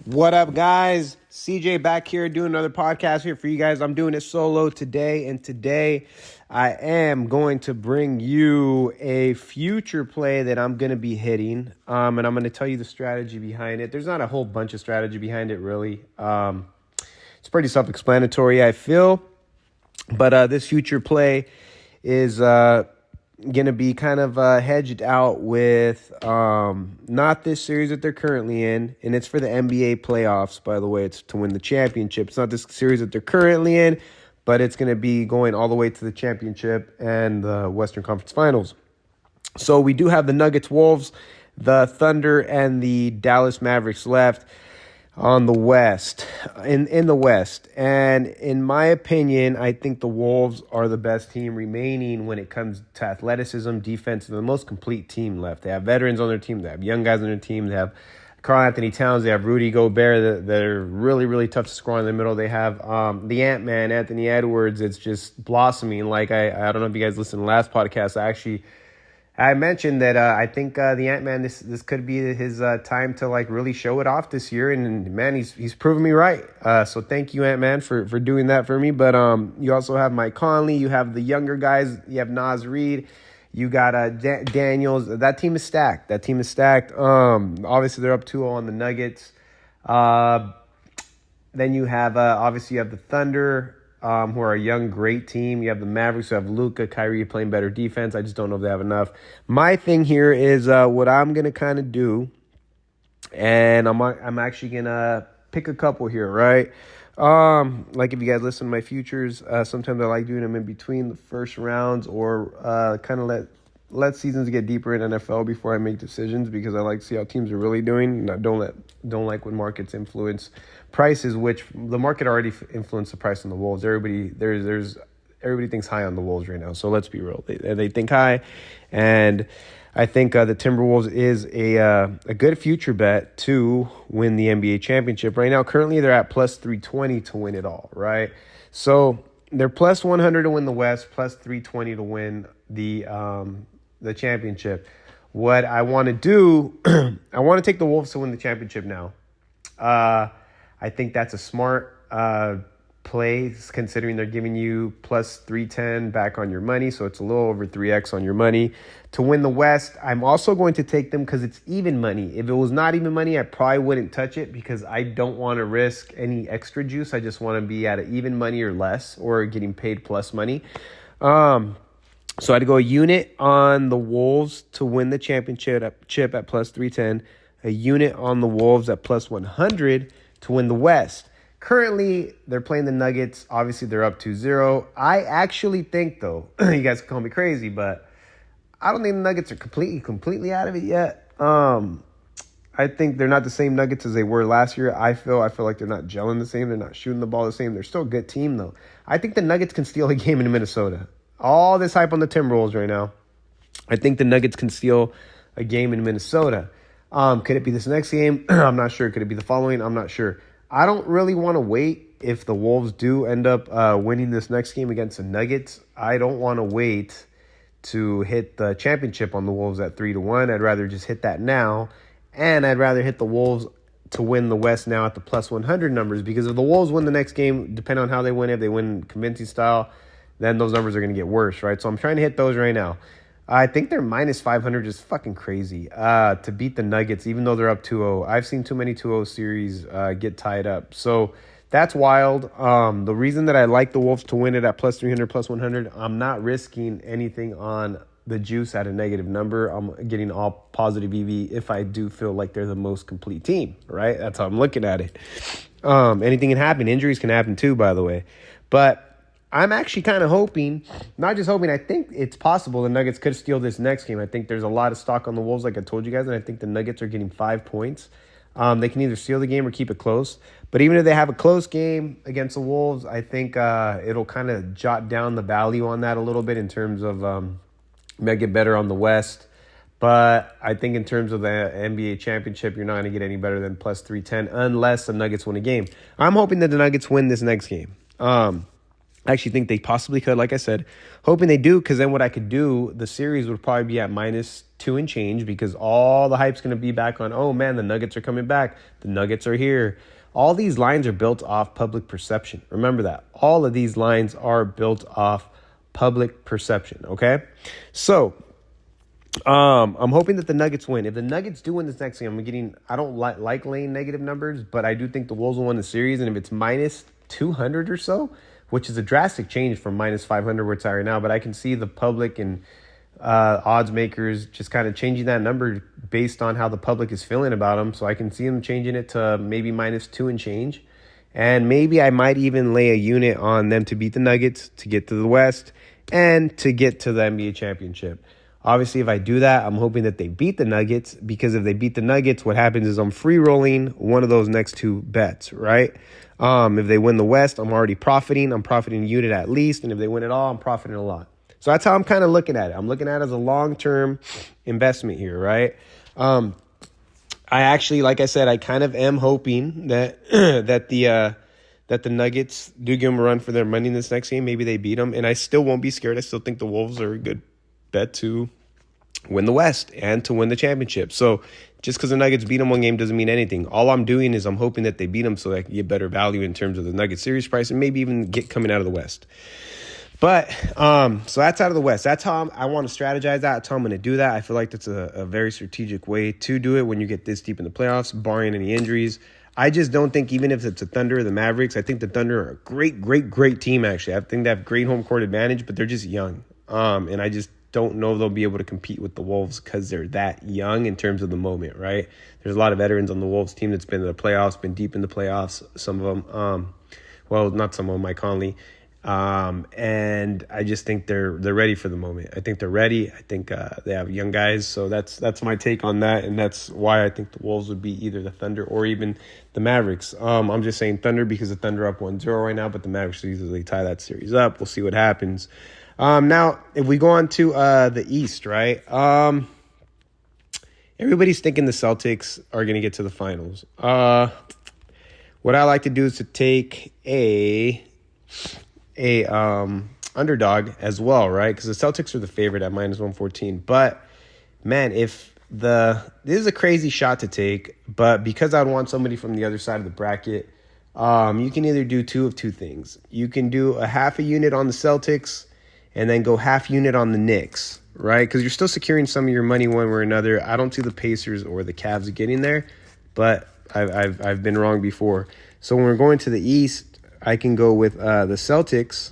What up, guys? CJ back here doing another podcast here for you guys. I'm doing it solo today, and today I am going to bring you a future play that I'm going to be hitting, and I'm going to tell you the strategy behind it. There's not a whole bunch of strategy behind it, really. It's pretty self-explanatory, I feel, but this future play is going to be kind of hedged out with not this series that they're currently in, and it's for the NBA playoffs, by the way. It's to win the championship. It's not this series that they're currently in, but it's going to be going all the way to the championship and the Western Conference Finals. So we do have the Nuggets, Wolves, the Thunder, and the Dallas Mavericks left on the West, in the West. And in my opinion, I think the Wolves are the best team remaining when it comes to athleticism, defense, and the most complete team left. They have veterans on their team. They have young guys on their team. They have Karl-Anthony Towns. They have Rudy Gobert that are really, really tough to score in the middle. They have the Ant-Man, Anthony Edwards. It's just blossoming. Like, I don't know if you guys listened to the last podcast. I mentioned that I think the Ant-Man, this could be his time to like really show it off this year, and man, he's proven me right. So thank you, Ant-Man, for doing that for me. But you also have Mike Conley, you have the younger guys, you have Naz Reid, you got Daniels. That team is stacked. Obviously they're up 2-0 on the Nuggets. Then you have obviously you have the Thunder, who are a young, great team. You have the Mavericks, who have Luka, Kyrie playing better defense. I just don't know if they have enough. My thing here is what I'm going to kind of do, and I'm actually going to pick a couple here, right? Like if you guys listen to my futures, sometimes I like doing them in between the first rounds or kind of let seasons get deeper in NFL before I make decisions, because I like to see how teams are really doing. And I don't like when markets influence prices, which the market already influenced the price on the Wolves. Everybody thinks high on the Wolves right now. So let's be real. They think high, and I think the Timberwolves is a good future bet to win the NBA championship. Right now, currently they're at plus 320 to win it all, right? So they're plus 100 to win the West, plus 320 to win the championship. What I want to do, I want to take the Wolves to win the championship now. I think that's a smart play, considering they're giving you plus 310 back on your money, so it's a little over 3x on your money. To win the West, I'm also going to take them because it's even money. If it was not even money, I probably wouldn't touch it, because I don't want to risk any extra juice. I just want to be at even money or less, or getting paid plus money. So I'd go a unit on the Wolves to win the championship at plus 310, a unit on the Wolves at plus 100 to win the West. Currently, they're playing the Nuggets. Obviously, they're up 2-0. I actually think, though, you guys can call me crazy, but I don't think the Nuggets are completely out of it yet. I think they're not the same Nuggets as they were last year. I feel like they're not gelling the same. They're not shooting the ball the same. They're still a good team, though. I think the Nuggets can steal a game in Minnesota. All this hype on the Timberwolves right now. I think the Nuggets can steal a game in Minnesota. Could it be this next game? I'm not sure. Could it be the following? I'm not sure. I don't really want to wait if the Wolves do end up winning this next game against the Nuggets. I don't want to wait to hit the championship on the Wolves at 3-1. I'd rather just hit that now, and I'd rather hit the Wolves to win the West now at the plus 100 numbers, because if the Wolves win the next game, depending on how they win, if they win convincing style, then those numbers are going to get worse, right? So I'm trying to hit those right now. I think they're minus 500 is fucking crazy to beat the Nuggets, even though they're up 2-0. I've seen too many 2-0 series get tied up. So that's wild. The reason that I like the Wolves to win it at plus 300, plus 100, I'm not risking anything on the juice at a negative number. I'm getting all positive EV if I do feel like they're the most complete team, right? That's how I'm looking at it. Anything can happen. Injuries can happen too, by the way. But I'm actually kind of hoping, not just hoping, I think it's possible the Nuggets could steal this next game. I think there's a lot of stock on the Wolves, like I told you guys, and I think the Nuggets are getting 5 points. They can either steal the game or keep it close. But even if they have a close game against the Wolves, I think it'll kind of jot down the value on that a little bit in terms of make it better on the West. But I think in terms of the NBA championship, you're not going to get any better than plus 310 unless the Nuggets win a game. I'm hoping that the Nuggets win this next game. I actually think they possibly could, like I said, hoping they do, because then what I could do, the series would probably be at -2 and change, because all the hype's going to be back on, oh man, the Nuggets are coming back. The Nuggets are here. All these lines are built off public perception. Remember that. All of these lines are built off public perception, okay? So, I'm hoping that the Nuggets win. If the Nuggets do win this next game, I don't like laying negative numbers, but I do think the Wolves will win the series, and if it's -200 or so, which is a drastic change from -500 where it's at right now, but I can see the public and odds makers just kind of changing that number based on how the public is feeling about them. So I can see them changing it to maybe -2 and change. And maybe I might even lay a unit on them to beat the Nuggets, to get to the West, and to get to the NBA championship. Obviously, if I do that, I'm hoping that they beat the Nuggets, because if they beat the Nuggets, what happens is I'm free rolling one of those next two bets, right? If they win the West, I'm already profiting. I'm profiting a unit at least. And if they win it all, I'm profiting a lot. So that's how I'm kind of looking at it. I'm looking at it as a long-term investment here, right? I actually, like I said, I kind of am hoping that that the Nuggets do give them a run for their money in this next game. Maybe they beat them, and I still won't be scared. I still think the Wolves are a good bet to win the West and to win the championship. So just because the Nuggets beat them one game doesn't mean anything. All I'm doing is I'm hoping that they beat them so I can get better value in terms of the Nuggets series price, and maybe even get coming out of the West. But so that's out of the West. That's how I want to strategize that. That's how I'm going to do that. I feel like that's a very strategic way to do it when you get this deep in the playoffs, barring any injuries. I just don't think, even if it's the Thunder or the Mavericks, I think the Thunder are a great team, actually. I think they have great home court advantage, but they're just young. And I just don't know if they'll be able to compete with the Wolves because they're that young in terms of the moment, right? There's a lot of veterans on the Wolves team that's been in the playoffs, been deep in the playoffs. Some of them, well, not some of them, Mike Conley. And I just think they're ready for the moment. I think they're ready. I think they have young guys. So that's my take on that. And that's why I think the Wolves would be either the Thunder or even the Mavericks. I'm just saying Thunder because the Thunder up 1-0 right now, but the Mavericks easily tie that series up. We'll see what happens. Now, if we go on to the East, right? Everybody's thinking the Celtics are going to get to the finals. What I like to do is to take a underdog as well, right? Because the Celtics are the favorite at -114. But man, this is a crazy shot to take, but because I'd want somebody from the other side of the bracket, you can either do two things. You can do a half a unit on the Celtics and then go half unit on the Knicks, right? Because you're still securing some of your money one way or another. I don't see the Pacers or the Cavs getting there, but I've been wrong before. So when we're going to the East, I can go with the Celtics,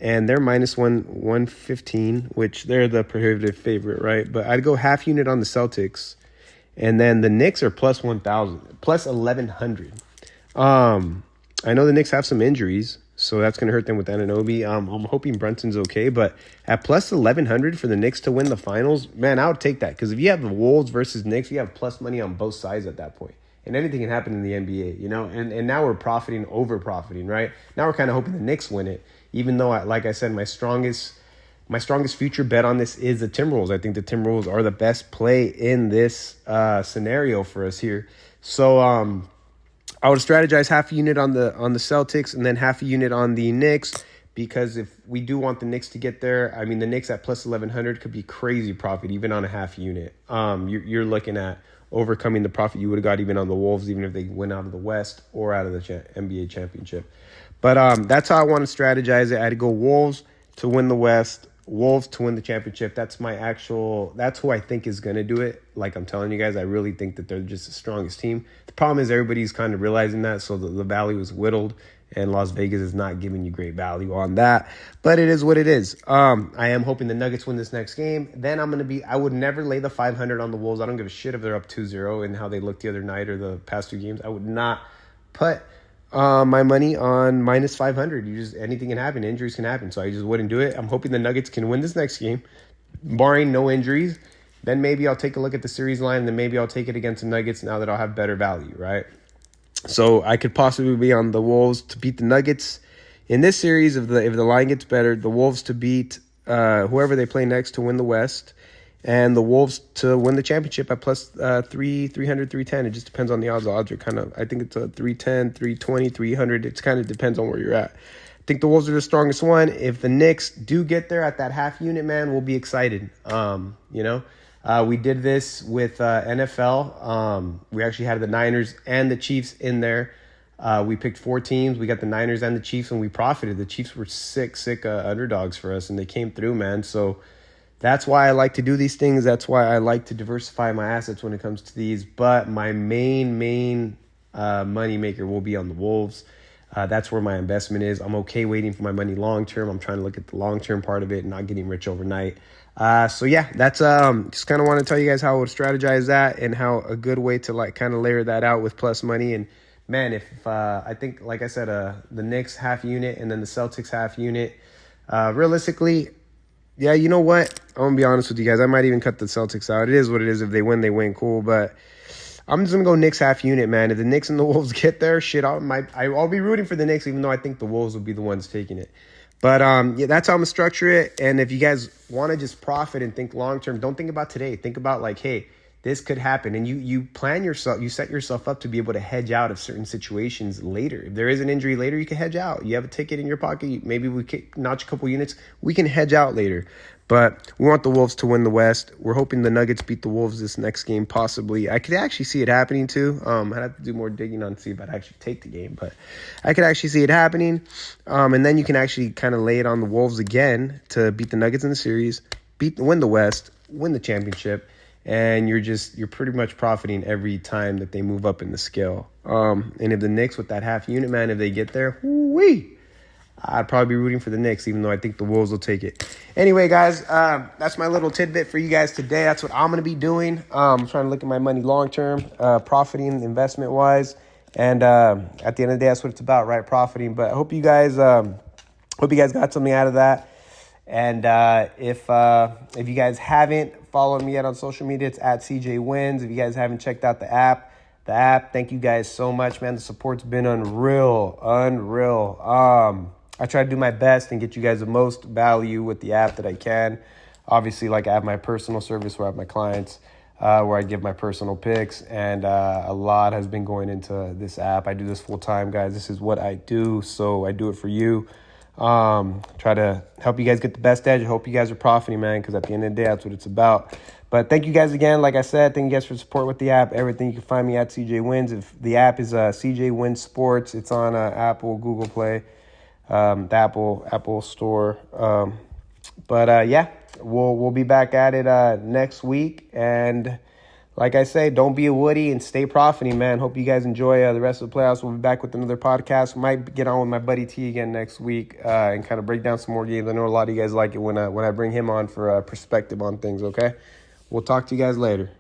and they're -115, which they're the prohibitive favorite, right? But I'd go half unit on the Celtics, and then the Knicks are +1,000, +1,100. I know the Knicks have some injuries, so that's going to hurt them with Anunoby. I'm hoping Brunson's okay, but at +1,100 for the Knicks to win the finals, man, I would take that. Because if you have the Wolves versus Knicks, you have plus money on both sides at that point. And anything can happen in the NBA, you know? And now we're over-profiting, right? Now we're kind of hoping the Knicks win it, even though, like I said, my strongest future bet on this is the Timberwolves. I think the Timberwolves are the best play in this scenario for us here. So I would strategize half a unit on the Celtics and then half a unit on the Knicks, because if we do want the Knicks to get there, I mean, the Knicks at +1,100 could be crazy profit, even on a half unit. You're looking at overcoming the profit you would have got even on the Wolves, even if they went out of the West or out of the NBA championship. But that's how I want to strategize it. I had to go Wolves to win the West, Wolves to win the championship. That's who I think is going to do it. Like I'm telling you guys, I really think that they're just the strongest team. The problem is everybody's kind of realizing that, so the value is whittled, and Las Vegas is not giving you great value on that. But it is what it is. I am hoping the Nuggets win this next game. Then I would never lay the 500 on the Wolves. I don't give a shit if they're up 2-0 and how they looked the other night or the past two games. I would not put my money on -500. Anything can happen. Injuries can happen. So I just wouldn't do it. I'm hoping the Nuggets can win this next game, barring no injuries. Then maybe I'll take a look at the series line, and then maybe I'll take it against the Nuggets now that I'll have better value, right? So I could possibly be on the Wolves to beat the Nuggets in this series. If the line gets better, the Wolves to beat whoever they play next to win the West, and the Wolves to win the championship at +300, 310. It just depends on the odds. The odds are kind of, I think it's a 310, 320, 300. It kind of depends on where you're at. I think the Wolves are the strongest one. If the Knicks do get there at that half unit, man, we'll be excited. We did this with NFL. We actually had the Niners and the Chiefs in there. We picked 4 teams. We got the Niners and the Chiefs, and we profited. The Chiefs were sick underdogs for us, and they came through, man. So that's why I like to do these things. That's why I like to diversify my assets when it comes to these. But my main money maker will be on the Wolves. That's where my investment is. I'm okay waiting for my money long term. I'm trying to look at the long term part of it and not getting rich overnight. So yeah, that's just kind of want to tell you guys how I would strategize that and how a good way to like kind of layer that out with plus money. And man, if I think, like I said, the Knicks half unit and then the Celtics half unit, realistically, yeah, you know what? I'm gonna be honest with you guys. I might even cut the Celtics out. It is what it is. If they win, cool. But I'm just gonna go Knicks half unit, man. If the Knicks and the Wolves get there, shit, I'll be rooting for the Knicks, even though I think the Wolves will be the ones taking it. But yeah, that's how I'm gonna structure it. And if you guys want to just profit and think long term, don't think about today. Think about like, hey, this could happen, and you plan yourself. You set yourself up to be able to hedge out of certain situations later. If there is an injury later, you can hedge out. You have a ticket in your pocket. Maybe we can notch a couple units. We can hedge out later. But we want the Wolves to win the West. We're hoping the Nuggets beat the Wolves this next game, possibly. I could actually see it happening, too. I'd have to do more digging on to see if I'd actually take the game. But I could actually see it happening. And then you can actually kind of lay it on the Wolves again to beat the Nuggets in the series, win the West, win the championship. And you're pretty much profiting every time that they move up in the scale. And if the Knicks with that half unit, man, if they get there, whoo-wee, I'd probably be rooting for the Knicks, even though I think the Wolves will take it. Anyway, guys, that's my little tidbit for you guys today. That's what I'm going to be doing. I'm trying to look at my money long-term, profiting investment-wise. And at the end of the day, that's what it's about, right? Profiting. But I hope you guys got something out of that. And if you guys haven't followed me yet on social media, it's at CJ Wins. If you guys haven't checked out the app, thank you guys so much, man. The support's been unreal. I try to do my best and get you guys the most value with the app that I can. Obviously, like I have my personal service where I have my clients, where I give my personal picks, and a lot has been going into this app. I do this full time, guys. This is what I do, so I do it for you. Try to help you guys get the best edge. I hope you guys are profiting, man, because at the end of the day, that's what it's about. But thank you guys again. Like I said, thank you guys for the support with the app. Everything, you can find me at CJ Wins. If the app is CJ Wins Sports, it's on Apple, Google Play, the Apple Store. Yeah, we'll be back at it next week. And like I say, don't be a Woody and stay profiting, man. Hope you guys enjoy the rest of the playoffs. We'll be back with another podcast. Might get on with my buddy T again next week and kind of break down some more games. I know a lot of you guys like it when I bring him on for perspective on things, okay? We'll talk to you guys later.